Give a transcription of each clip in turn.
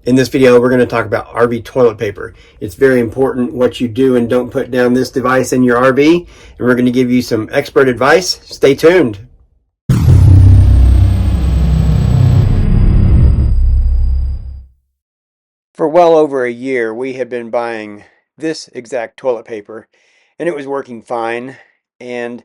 In this video, we're going to talk about RV toilet paper. It's very important what you do and don't put down this device in your RV, and we're going to give you some expert advice. Stay tuned. For well over a year, we had been buying this exact toilet paper, and it was working fine. And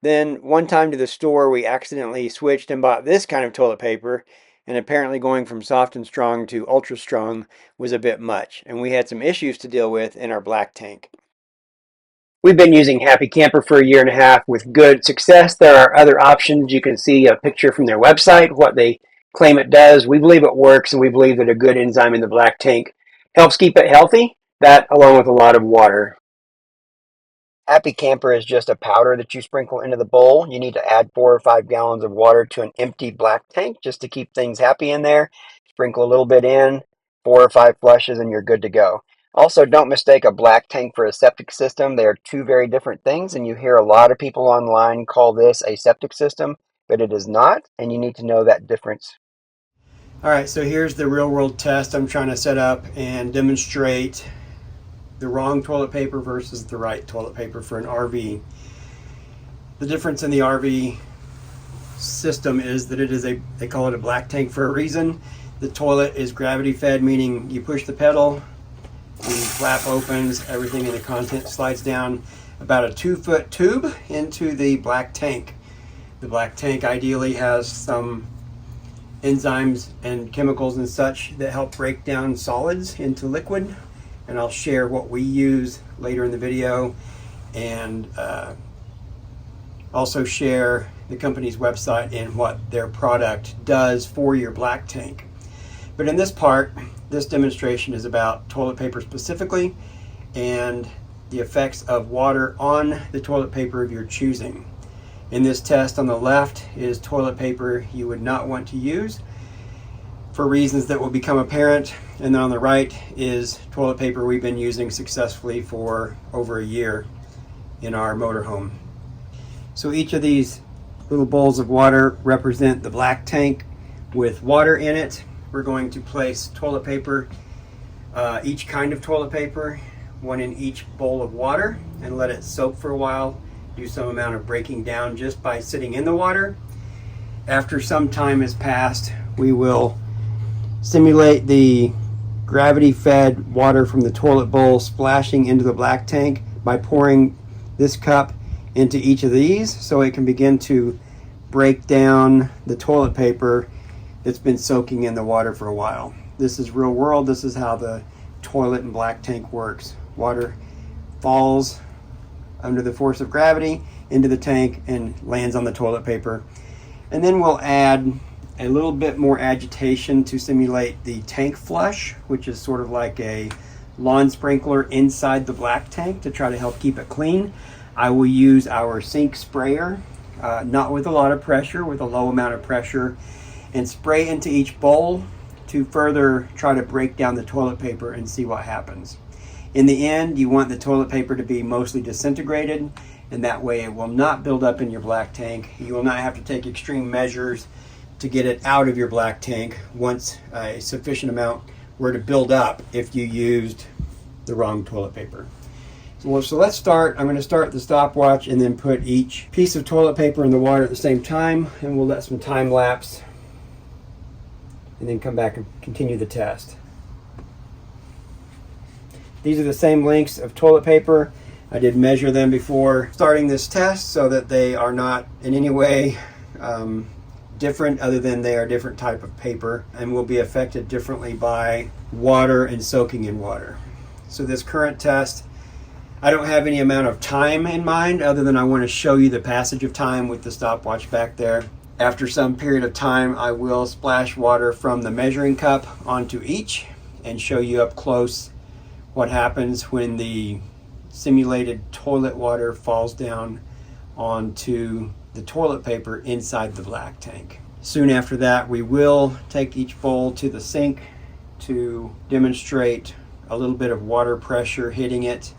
then one time to the store, we accidentally switched and bought this kind of toilet paper, and apparently going from soft and strong to ultra strong was a bit much, and we had some issues to deal with in our black tank. We've been using Happy Camper for a year and a half with good success. There are other options. You can see a picture from their website, what they claim it does. We believe it works, and we believe that a good enzyme in the black tank helps keep it healthy, that along with a lot of water. Happy Camper is just a powder that you sprinkle into the bowl. You need to add 4 or 5 gallons of water to an empty black tank just to keep things happy in there. Sprinkle a little bit in, 4 or 5 flushes, and you're good to go. Also, don't mistake a black tank for a septic system. They are two very different things, and you hear a lot of people online call this a septic system, but it is not, and you need to know that difference. All right, so here's the real world test I'm trying to set up and demonstrate the wrong toilet paper versus the right toilet paper for an RV. The difference in the RV system is that they call it a black tank for a reason. The toilet is gravity fed, meaning you push the pedal, the flap opens, everything in the content slides down about a 2-foot tube into the black tank. The black tank ideally has some enzymes and chemicals and such that help break down solids into liquid, and I'll share what we use later in the video, and also share the company's website and what their product does for your black tank. But in this part, this demonstration is about toilet paper specifically and the effects of water on the toilet paper of your choosing. In this test on the left is toilet paper you would not want to use for reasons that will become apparent, and then on the right is toilet paper we've been using successfully for over a year in our motorhome. So each of these little bowls of water represent the black tank with water in it. We're going to place toilet paper, each kind of toilet paper, one in each bowl of water, and let it soak for a while, do some amount of breaking down just by sitting in the water. After some time has passed, we will simulate the gravity-fed water from the toilet bowl splashing into the black tank by pouring this cup into each of these so it can begin to break down the toilet paper that's been soaking in the water for a while. This is real world. This is how the toilet and black tank works. Water falls under the force of gravity into the tank and lands on the toilet paper. And then we'll add a little bit more agitation to simulate the tank flush, which is sort of like a lawn sprinkler inside the black tank to try to help keep it clean. I will use our sink sprayer, not with a lot of pressure, with a low amount of pressure, and spray into each bowl to further try to break down the toilet paper and see what happens. In the end, you want the toilet paper to be mostly disintegrated, and that way it will not build up in your black tank. You will not have to take extreme measures to get it out of your black tank once a sufficient amount were to build up if you used the wrong toilet paper. So let's start. I'm going to start the stopwatch and then put each piece of toilet paper in the water at the same time, and we'll let some time lapse and then come back and continue the test. These are the same lengths of toilet paper. I did measure them before starting this test so that they are not in any way different, other than they are different type of paper and will be affected differently by water and soaking in water. So this current test, I don't have any amount of time in mind other than I want to show you the passage of time with the stopwatch back there. After some period of time, I will splash water from the measuring cup onto each and show you up close what happens when the simulated toilet water falls down onto the toilet paper inside the black tank. Soon after that, we will take each bowl to the sink to demonstrate a little bit of water pressure hitting it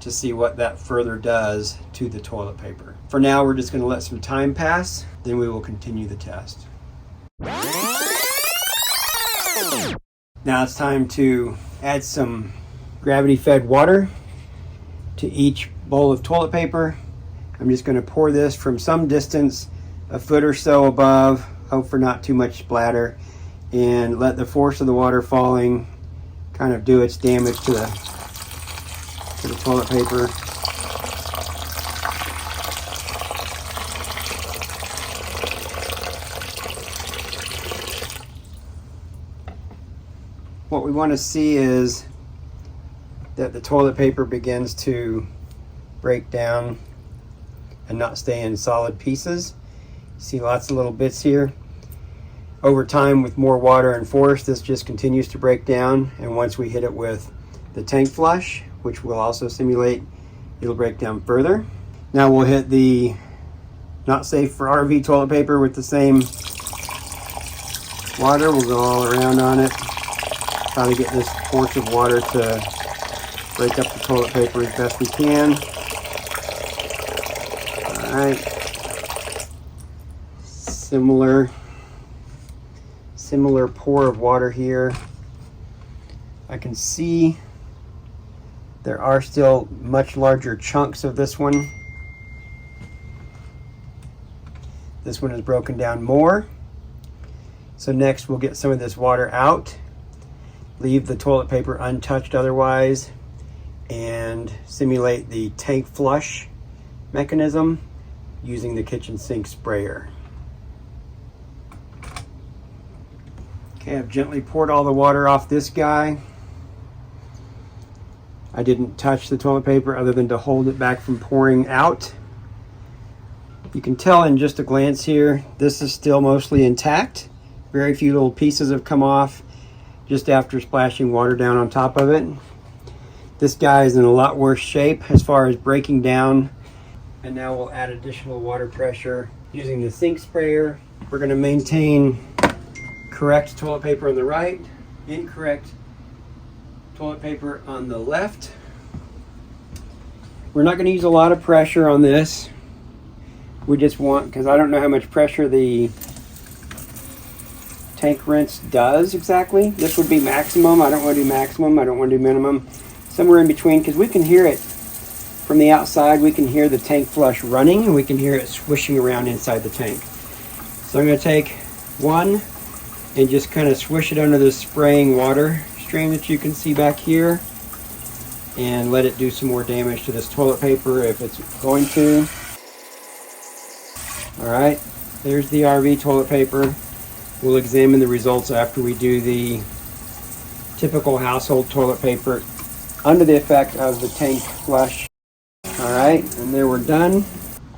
to see what that further does to the toilet paper. For now, we're just going to let some time pass, then we will continue the test. Now it's time to add some gravity-fed water to each bowl of toilet paper. I'm just going to pour this from some distance, a foot or so above, hope for not too much splatter, and let the force of the water falling kind of do its damage to the toilet paper. What we want to see is that the toilet paper begins to break down and not stay in solid pieces. See lots of little bits here. Over time, with more water and force, this just continues to break down, and once we hit it with the tank flush, which will also simulate, it'll break down further. Now we'll hit the not safe for RV toilet paper with the same water. We'll go all around on it, try to get this force of water to break up the toilet paper as best we can. All right, similar pour of water here. I can see there are still much larger chunks of this one. This one is broken down more. So next we'll get some of this water out, leave the toilet paper untouched otherwise, and simulate the tank flush mechanism using the kitchen sink sprayer. Okay, I've gently poured all the water off this guy. I didn't touch the toilet paper other than to hold it back from pouring out. You can tell in just a glance here, this is still mostly intact. Very few little pieces have come off just after splashing water down on top of it. This guy is in a lot worse shape as far as breaking down. And now we'll add additional water pressure using the sink sprayer. We're going to maintain correct toilet paper on the right, incorrect toilet paper on the left. We're not going to use a lot of pressure on this. We just want, because I don't know how much pressure the tank rinse does exactly. This would be maximum. I don't want to do maximum. I don't want to do minimum. Somewhere in between, because we can hear it from the outside. We can hear the tank flush running, and we can hear it swishing around inside the tank. So I'm going to take one and just kind of swish it under this spraying water stream that you can see back here, and let it do some more damage to this toilet paper if it's going to. All right, there's the RV toilet paper. We'll examine the results after we do the typical household toilet paper under the effect of the tank flush. All right, and there we're done.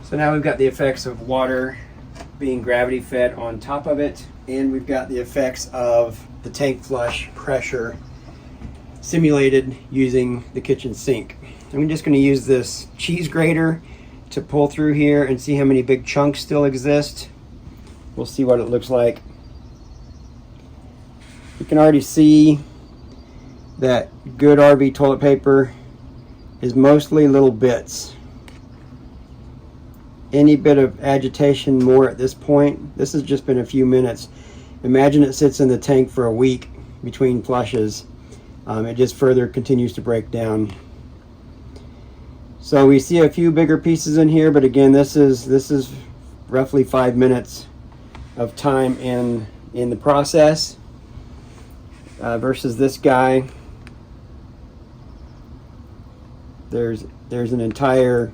So now we've got the effects of water being gravity fed on top of it, and we've got the effects of the tank flush pressure simulated using the kitchen sink. I'm just going to use this cheese grater to pull through here and see how many big chunks still exist. We'll see what it looks like. You can already see that good RV toilet paper is mostly little bits. Any bit of agitation more at this point, this has just been a few minutes. Imagine it sits in the tank for a week between flushes. It just further continues to break down. So we see a few bigger pieces in here, but again, this is roughly 5 minutes of time in the process versus this guy. There's an entire,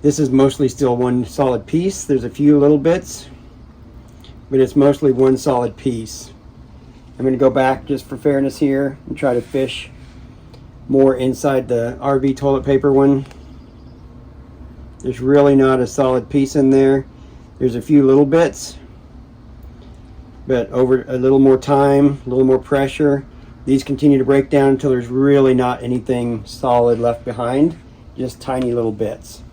this is mostly still one solid piece. There's a few little bits, but it's mostly one solid piece. I'm going to go back just for fairness here and try to fish more inside the RV toilet paper one. There's really not a solid piece in there. There's a few little bits, but over a little more time, a little more pressure, these continue to break down until there's really not anything solid left behind, just tiny little bits.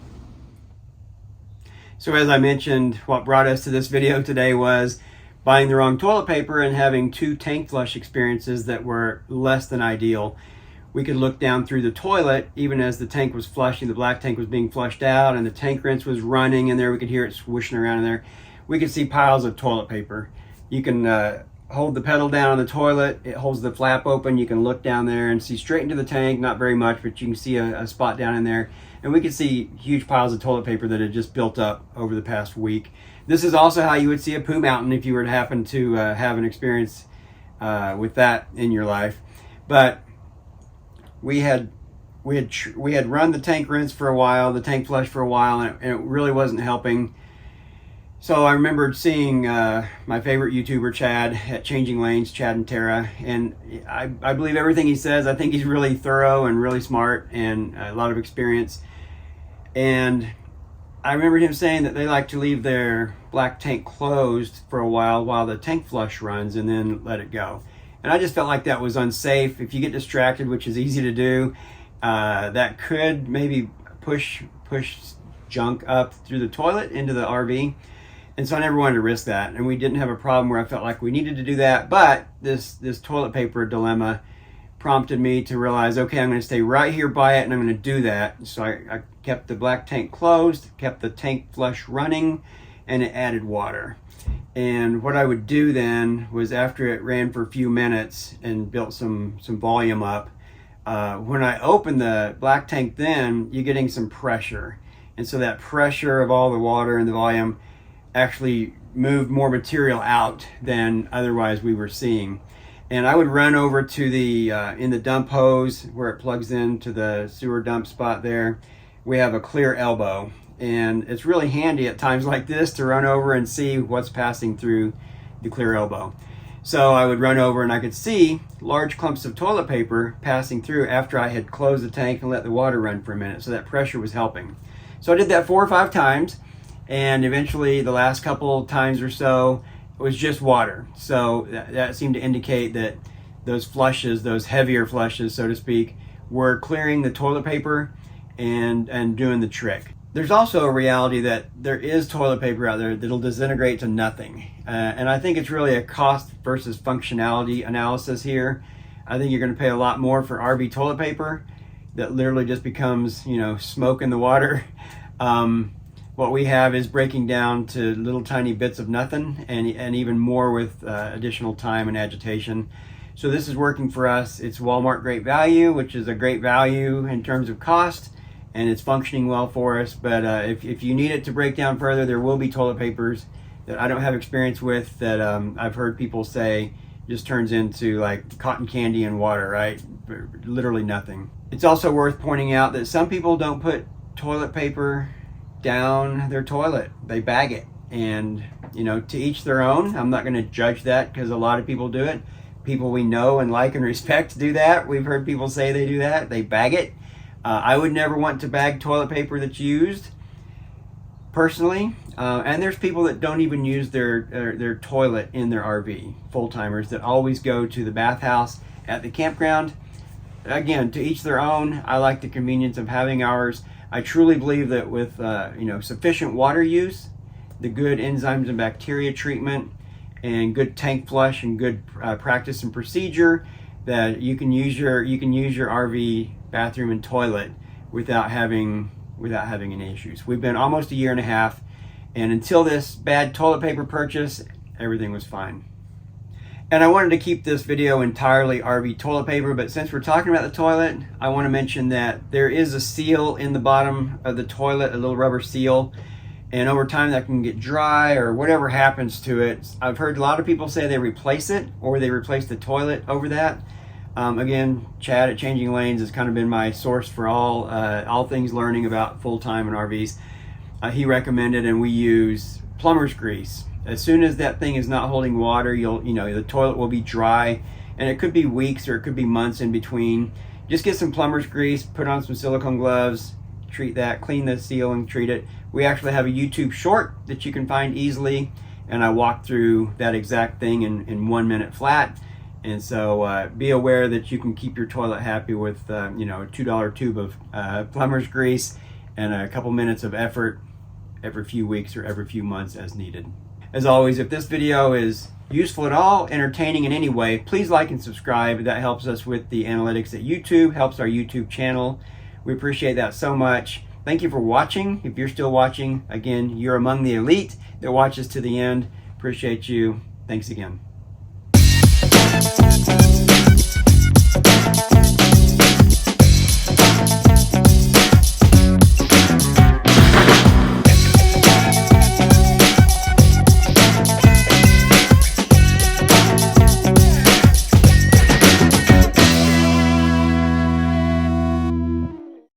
So as I mentioned, what brought us to this video today was buying the wrong toilet paper and having two tank flush experiences that were less than ideal. We could look down through the toilet even as the tank was flushing, the black tank was being flushed out and the tank rinse was running in there. We could hear it swishing around in there. We could see piles of toilet paper. You can hold the pedal down on the toilet, it holds the flap open. You can look down there and see straight into the tank, not very much, but you can see a spot down in there. And we could see huge piles of toilet paper that had just built up over the past week. This is also how you would see a poo mountain if you were to happen to have an experience with that in your life. But we had run the tank rinse for a while, the tank flush for a while, and it really wasn't helping. So I remembered seeing my favorite YouTuber, Chad, at Changing Lanes, Chad and Tara, and I believe everything he says. I think he's really thorough and really smart and a lot of experience. And I remembered him saying that they like to leave their black tank closed for a while the tank flush runs and then let it go. And I just felt like that was unsafe. If you get distracted, which is easy to do, that could maybe push junk up through the toilet into the RV. And so I never wanted to risk that. And we didn't have a problem where I felt like we needed to do that. But this toilet paper dilemma prompted me to realize, okay, I'm going to stay right here by it and I'm going to do that. So I kept the black tank closed, kept the tank flush running, and it added water. And what I would do then was, after it ran for a few minutes and built some volume up, when I opened the black tank, then you're getting some pressure. And so that pressure of all the water and the volume actually moved more material out than otherwise we were seeing. And I would run over to the in the dump hose where it plugs into the sewer dump spot there. We have a clear elbow, and it's really handy at times like this to run over and see what's passing through the clear elbow. So I would run over and I could see large clumps of toilet paper passing through after I had closed the tank and let the water run for a minute. So that pressure was helping. So I did that 4 or 5 times. And eventually, the last couple times or so, it was just water. So that seemed to indicate that those flushes, those heavier flushes, so to speak, were clearing the toilet paper and doing the trick. There's also a reality that there is toilet paper out there that'll disintegrate to nothing. And I think it's really a cost versus functionality analysis here. I think you're going to pay a lot more for RV toilet paper that literally just becomes, smoke in the water. What we have is breaking down to little tiny bits of nothing, and even more with additional time and agitation. So this is working for us. It's Walmart Great Value, which is a great value in terms of cost, and it's functioning well for us. But if you need it to break down further, there will be toilet papers that I don't have experience with that I've heard people say just turns into like cotton candy and water, right? Literally nothing. It's also worth pointing out that some people don't put toilet paper down their toilet. They bag it, and to each their own. I'm not going to judge that, because a lot of people do it. People we know and like and respect do that. We've heard people say they do that. They bag it. I would never want to bag toilet paper that's used, personally. And there's people that don't even use their toilet in their RV, full-timers that always go to the bathhouse at the campground. Again, to each their own. I like the convenience of having ours. I truly believe that with sufficient water use, the good enzymes and bacteria treatment, and good tank flush and good practice and procedure, that you can use your RV bathroom and toilet without having any issues. We've been almost a year and a half, and until this bad toilet paper purchase, everything was fine. And I wanted to keep this video entirely RV toilet paper, but since we're talking about the toilet, I want to mention that there is a seal in the bottom of the toilet, a little rubber seal, and over time that can get dry or whatever happens to it. I've heard a lot of people say they replace it, or they replace the toilet over that. Again, Chad at Changing Lanes has kind of been my source for all things learning about full-time and RVs. He recommended, and we use plumber's grease. As soon as that thing is not holding water, the toilet will be dry, and it could be weeks or it could be months in between. Just get some plumber's grease, put on some silicone gloves, treat that, clean the seal and treat it. We actually have a YouTube short that you can find easily, and I walk through that exact thing in 1 minute flat. And so be aware that you can keep your toilet happy with a $2 tube of plumber's grease and a couple minutes of effort every few weeks or every few months as needed. As always, if this video is useful at all, entertaining in any way, please like and subscribe. That helps us with the analytics at YouTube, helps our YouTube channel. We appreciate that so much. Thank you for watching. If you're still watching, again, you're among the elite that watches to the end. Appreciate you. Thanks again.